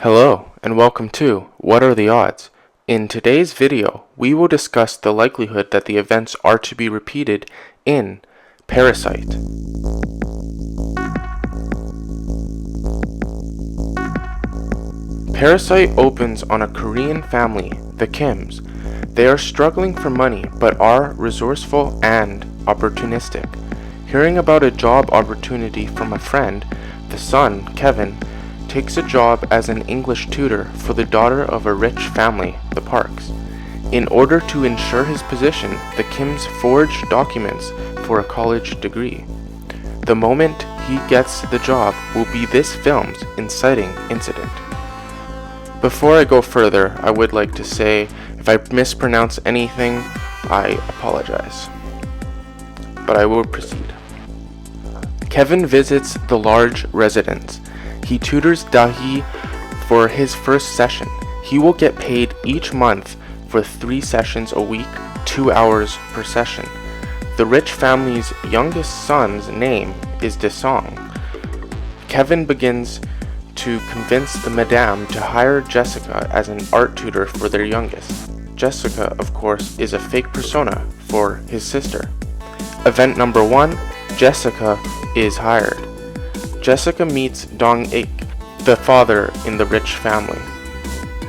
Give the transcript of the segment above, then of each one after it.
Hello, and welcome to What Are the Odds? In today's video, we will discuss the likelihood that the events are to be repeated in Parasite. Parasite opens on a Korean family, the Kims. They are struggling for money, but are resourceful and opportunistic. Hearing about a job opportunity from a friend, the son, Kevin, takes a job as an English tutor for the daughter of a rich family, the Parks. In order to ensure his position, the Kims forge documents for a college degree. The moment he gets the job will be this film's inciting incident. Before I go further, I would like to say, if I mispronounce anything, I apologize. But I will proceed. Kevin visits the large residence. He tutors Dahi for his first session. He will get paid each month for 3 sessions a week, 2 hours per session. The rich family's youngest son's name is Desong. Kevin begins to convince the madame to hire Jessica as an art tutor for their youngest. Jessica, of course, is a fake persona for his sister. Event number 1, Jessica is hired. Jessica meets Dong-ik, the father in the rich family.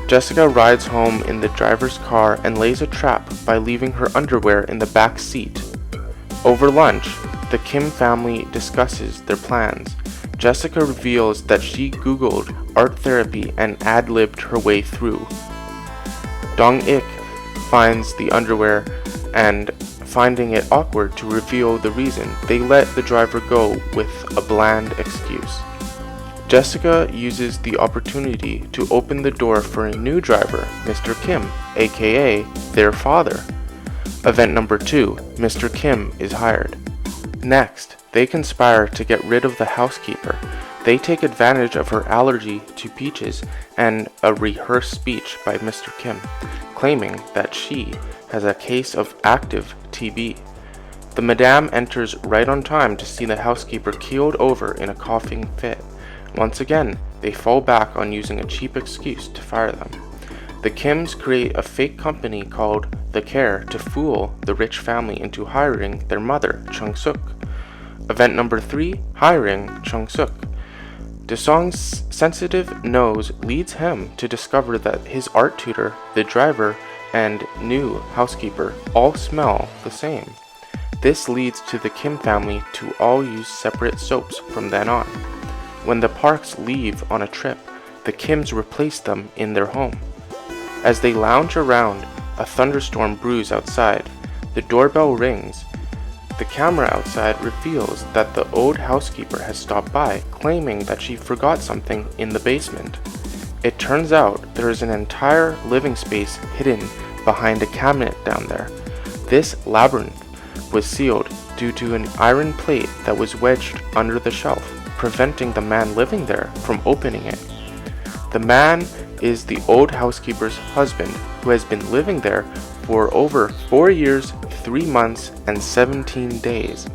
Jessica rides home in the driver's car and lays a trap by leaving her underwear in the back seat. Over lunch, the Kim family discusses their plans. Jessica reveals that she Googled art therapy and ad-libbed her way through. Dong-ik finds the underwear and, finding it awkward to reveal the reason, they let the driver go with a bland excuse. Jessica uses the opportunity to open the door for a new driver, Mr. Kim, aka their father. Event number 2, Mr. Kim is hired. Next, they conspire to get rid of the housekeeper. They take advantage of her allergy to peaches and a rehearsed speech by Mr. Kim, claiming that she has a case of active TB. The madame enters right on time to see the housekeeper keeled over in a coughing fit. Once again, they fall back on using a cheap excuse to fire them. The Kims create a fake company called The Care to fool the rich family into hiring their mother, Chung-suk. Event number 3, hiring Chung-suk. Desong's sensitive nose leads him to discover that his art tutor, the driver, and new housekeeper all smell the same. This leads to the Kim family to all use separate soaps from then on. When the Parks leave on a trip, the Kims replace them in their home. As they lounge around, a thunderstorm brews outside. The doorbell rings. The camera outside reveals that the old housekeeper has stopped by, claiming that she forgot something in the basement. It turns out there is an entire living space hidden behind a cabinet down there. This labyrinth was sealed due to an iron plate that was wedged under the shelf, preventing the man living there from opening it. The man is the old housekeeper's husband, who has been living there for over 4 years, 3 months, and 17 days.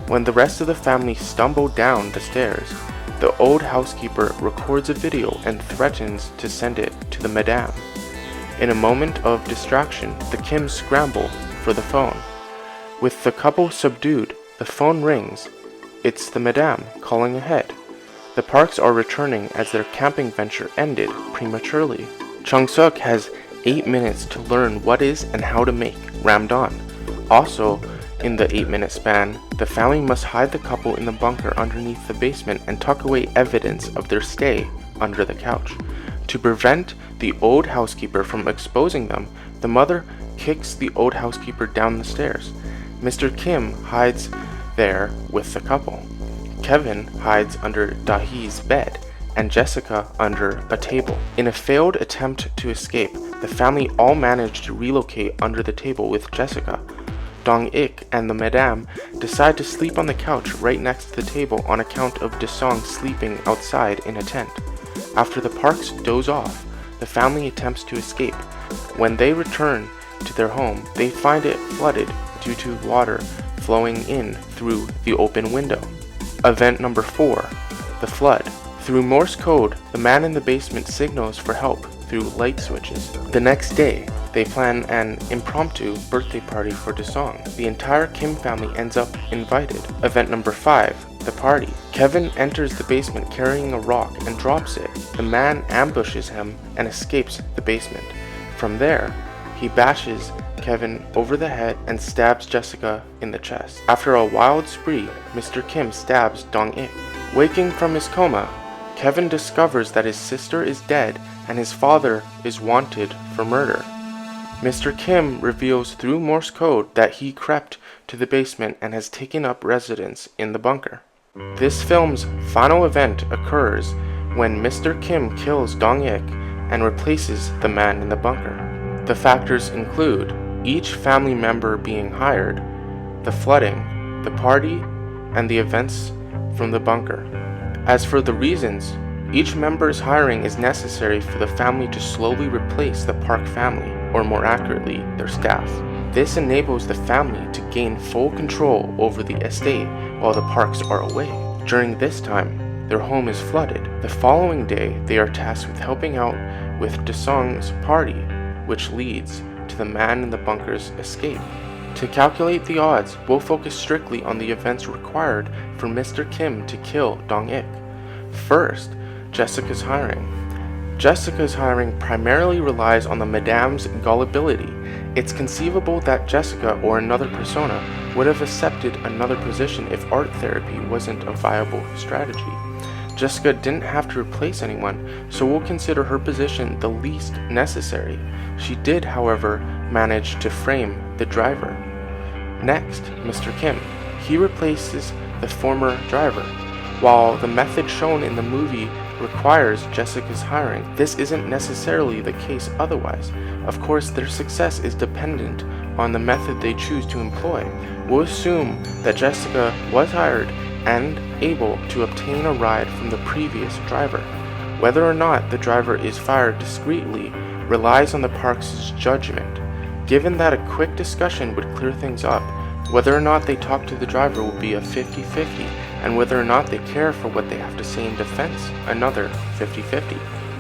When the rest of the family stumble down the stairs, the old housekeeper records a video and threatens to send it to the madame. In a moment of distraction, the Kims scramble for the phone. With the couple subdued, the phone rings. It's the madame calling ahead. The Parks are returning as their camping venture ended prematurely. Chung-suk has 8 minutes to learn what is and how to make ramdon. Also, in the 8-minute span, the family must hide the couple in the bunker underneath the basement and tuck away evidence of their stay under the couch. To prevent the old housekeeper from exposing them, the mother kicks the old housekeeper down the stairs. Mr. Kim hides there with the couple. Kevin hides under Dahi's bed and Jessica under a table. In a failed attempt to escape, the family all manage to relocate under the table with Jessica. Dong-ik and the madame decide to sleep on the couch right next to the table on account of Desong sleeping outside in a tent. After the Parks doze off, the family attempts to escape. When they return to their home, they find it flooded due to water flowing in through the open window. Event number 4, the flood. Through Morse code, the man in the basement signals for help through light switches. The next day, they plan an impromptu birthday party for Desong. The entire Kim family ends up invited. Event number 5, the party. Kevin enters the basement carrying a rock and drops it. The man ambushes him and escapes the basement. From there, he bashes Kevin over the head and stabs Jessica in the chest. After a wild spree, Mr. Kim stabs Dong-ik. Waking from his coma, Kevin discovers that his sister is dead and his father is wanted for murder. Mr. Kim reveals through Morse code that he crept to the basement and has taken up residence in the bunker. This film's final event occurs when Mr. Kim kills Dong-ik and replaces the man in the bunker. The factors include each family member being hired, the flooding, the party, and the events from the bunker. As for the reasons, each member's hiring is necessary for the family to slowly replace the Park family, or more accurately, their staff. This enables the family to gain full control over the estate while the Parks are away. During this time, their home is flooded. The following day, they are tasked with helping out with Desong's party, which leads to the man in the bunker's escape. To calculate the odds, we'll focus strictly on the events required for Mr. Kim to kill Dong-ik. First, Jessica's hiring. Jessica's hiring primarily relies on the Madame's gullibility. It's conceivable that Jessica or another persona would have accepted another position if art therapy wasn't a viable strategy. Jessica didn't have to replace anyone, so we'll consider her position the least necessary. She did, however, manage to frame the driver. Next, Mr. Kim. He replaces the former driver. While the method shown in the movie requires Jessica's hiring, this isn't necessarily the case otherwise. Of course, their success is dependent on the method they choose to employ. We'll assume that Jessica was hired and able to obtain a ride from the previous driver. Whether or not the driver is fired discreetly relies on the Parks' judgment. Given that a quick discussion would clear things up, whether or not they talk to the driver will be a 50-50, and whether or not they care for what they have to say in defense, another 50-50.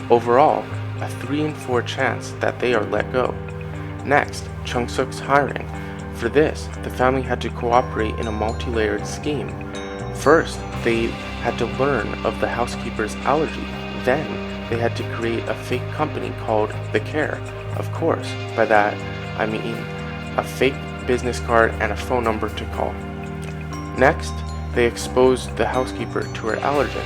Overall, a 3 in 4 chance that they are let go. Next, Chung-suk's hiring. For this, the family had to cooperate in a multi-layered scheme. First, they had to learn of the housekeeper's allergy. Then, they had to create a fake company called The Care. Of course, by that, I mean a fake business card and a phone number to call. Next, they exposed the housekeeper to her allergen.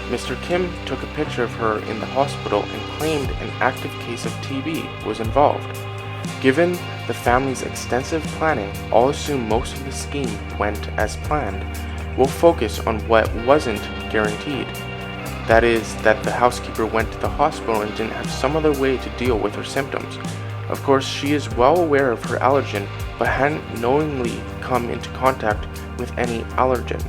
Mr. Kim took a picture of her in the hospital and claimed an active case of TB was involved. Given the family's extensive planning, I'll assume most of the scheme went as planned. We'll focus on what wasn't guaranteed. That is, that the housekeeper went to the hospital and didn't have some other way to deal with her symptoms. Of course, she is well aware of her allergen, but hadn't knowingly come into contact with any allergen.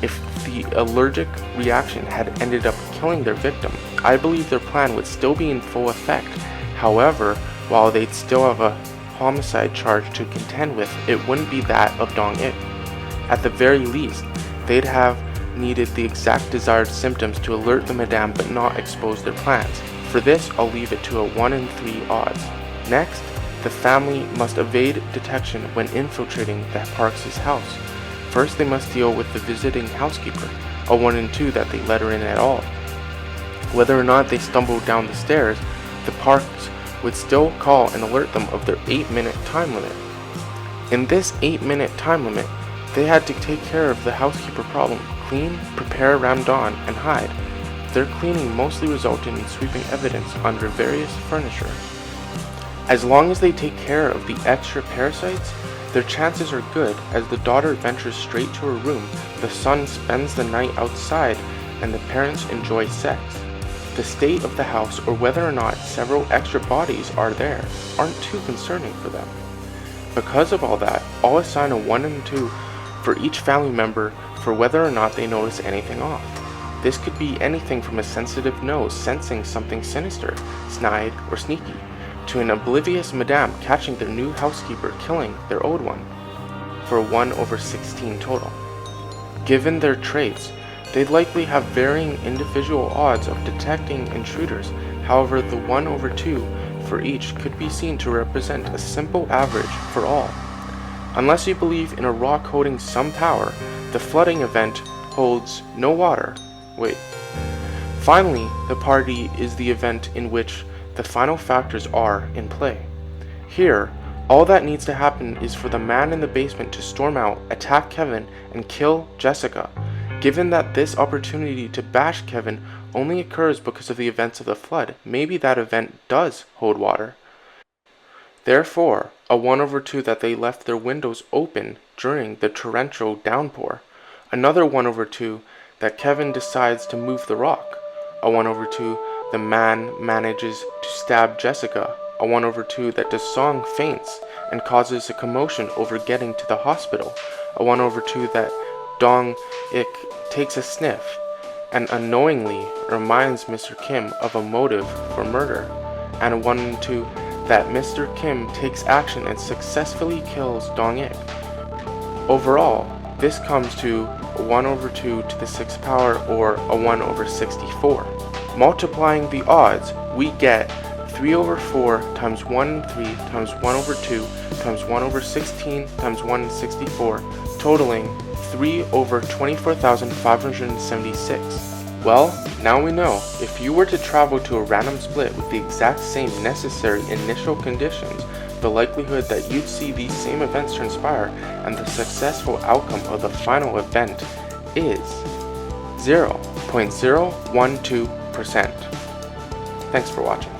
If the allergic reaction had ended up killing their victim, I believe their plan would still be in full effect. However, while they'd still have a homicide charge to contend with, it wouldn't be that of Dong-ik. At the very least, they'd have needed the exact desired symptoms to alert the Madame but not expose their plans. For this, I'll leave it to a 1 in 3 odds. Next, the family must evade detection when infiltrating the Parks' house. First, they must deal with the visiting housekeeper, a 1 in 2 that they let her in at all. Whether or not they stumbled down the stairs, the Parks would still call and alert them of their 8-minute time limit. In this 8-minute time limit, they had to take care of the housekeeper problem: clean, prepare around dawn, and hide. Their cleaning mostly resulted in sweeping evidence under various furniture. As long as they take care of the extra parasites, their chances are good, as the daughter ventures straight to her room, the son spends the night outside, and the parents enjoy sex. The state of the house, or whether or not several extra bodies are there, aren't too concerning for them. Because of all that, I'll assign a 1 in 2 for each family member for whether or not they notice anything off. This could be anything from a sensitive nose sensing something sinister, snide, or sneaky, to an oblivious Madame catching their new housekeeper killing their old one, for a 1/16 total. Given their traits, They'd likely have varying individual odds of detecting intruders. However, the 1/2 for each could be seen to represent a simple average for all. Unless you believe in a rock holding some power, the flooding event holds no water. Wait. Finally, the party is the event in which the final factors are in play. Here, all that needs to happen is for the man in the basement to storm out, attack Kevin, and kill Jessica. Given that this opportunity to bash Kevin only occurs because of the events of the flood, maybe that event does hold water. Therefore, a 1/2 that they left their windows open during the torrential downpour. Another 1/2 that Kevin decides to move the rock. A 1/2 the man manages to stab Jessica. A 1/2 that Dasong faints and causes a commotion over getting to the hospital. A 1/2 that Dong Ik takes a sniff and unknowingly reminds Mr. Kim of a motive for murder. And a 1/2 that Mr. Kim takes action and successfully kills Dong Ik. Overall, this comes to a 1/2 to the 6th power, or a 1/64. Multiplying the odds, we get 3/4 times 1/3 times 1/2 times 1/16 times 1/64, totaling 3/24,576. Well, now we know, if you were to travel to a random split with the exact same necessary initial conditions, the likelihood that you'd see these same events transpire and the successful outcome of the final event is 0.012%. Thanks for watching.